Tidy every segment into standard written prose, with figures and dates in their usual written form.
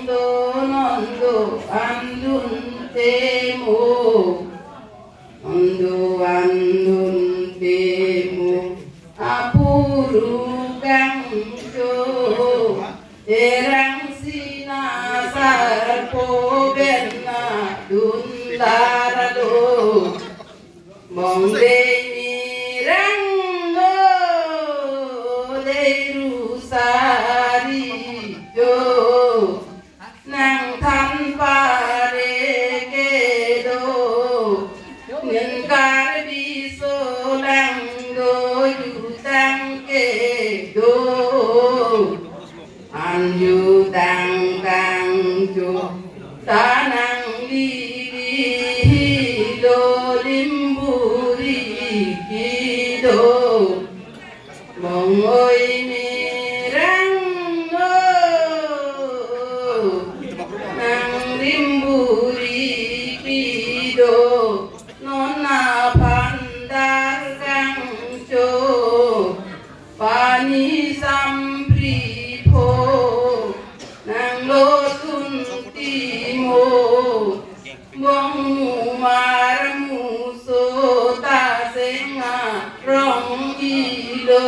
do non do andun temo ondo andun temo apuru kangjo erang sinasar po benna dun larado mong mirang leiru sari jo nang than pare ke do nhân kar bi so lang do yu tang ke do an yu tang kang jo ta nang li li do lim buri ki do mong ơi mirang nang rimburi kido nona pandar kang cho pani sampri pho nang lo tun timo mong mar mu so ta senga rong ilo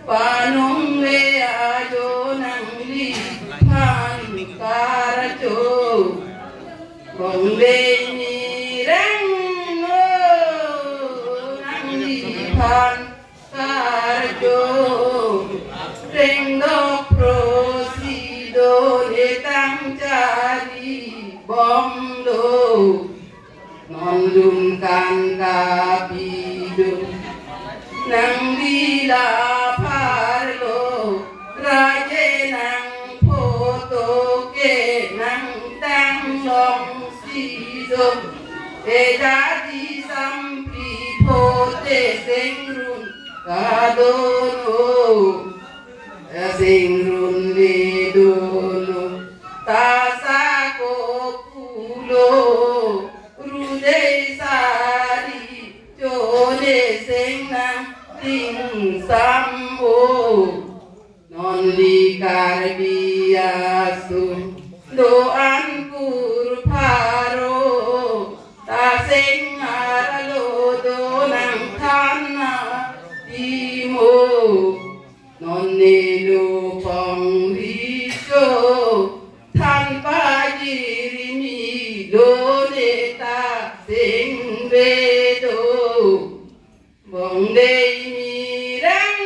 panong le ayo nang li pan karacho bong le mirang nang li pan karacho reng dok prosido le tang cari bom do non dum kan kapido nang bila parlo raje nang photo ke nang tang long si do e jadi sampi pote sengrun kadono sengrun le dono tasa ko pulo rude sari chole sengnang ting sambo non li karbiasu do an pur paro ta sing aralo do nang thana timo non ne do pong li cho than pa jirimi do ne ta sing ve do bong de mirang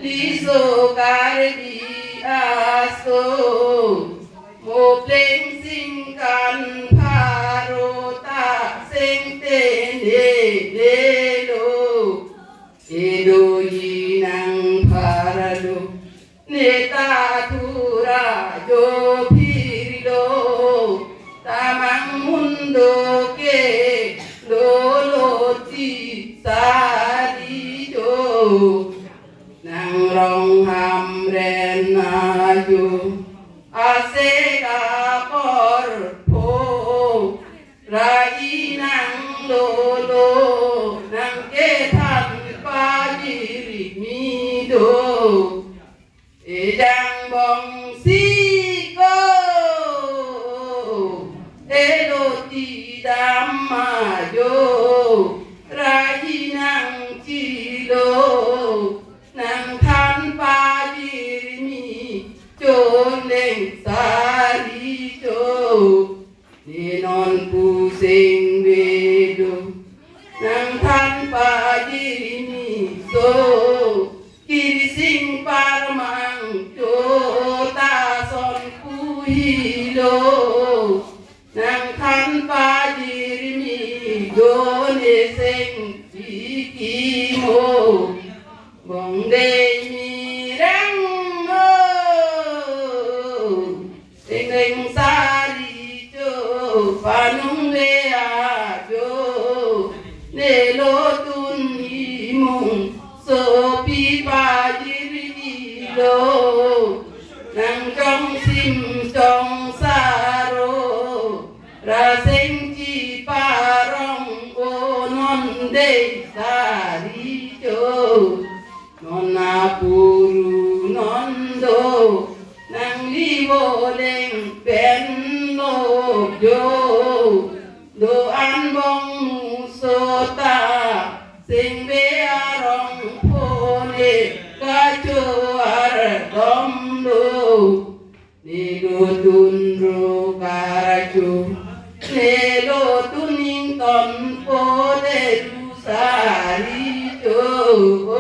liso kardi aso mo pleng sing kan pharo ta sing ten de lo edo yinang pharalo neta thura jo phirilo tamang mundo ke lolo ti sari jo nang rong ham ren ayu ase ka por pho rai nang lolo nang ke than pa diri mi do e dang bong si ko e lo ti dam ma yo rai nang chi lo nang than pa jirmi chon leng sari cho ni non pu sing vedo nang than pa jirmi so kiri sing parmang cho ta son pu hilo nang than pa jirmi do ne sing ki mo bong de mirang sing leng sari cho panung le ajo ne lo tun imung so pi pa jiri lo nang trong sim trong saro ra sing chi pa rong o non de sari cho non apuru non nang li vô lên bên lô vô đồ ăn bông sô ta sinh về rong phô nê ca chô ar đom lô nê lô tun rô ca chô nê lô tun in ton phô nê lu sa ri chô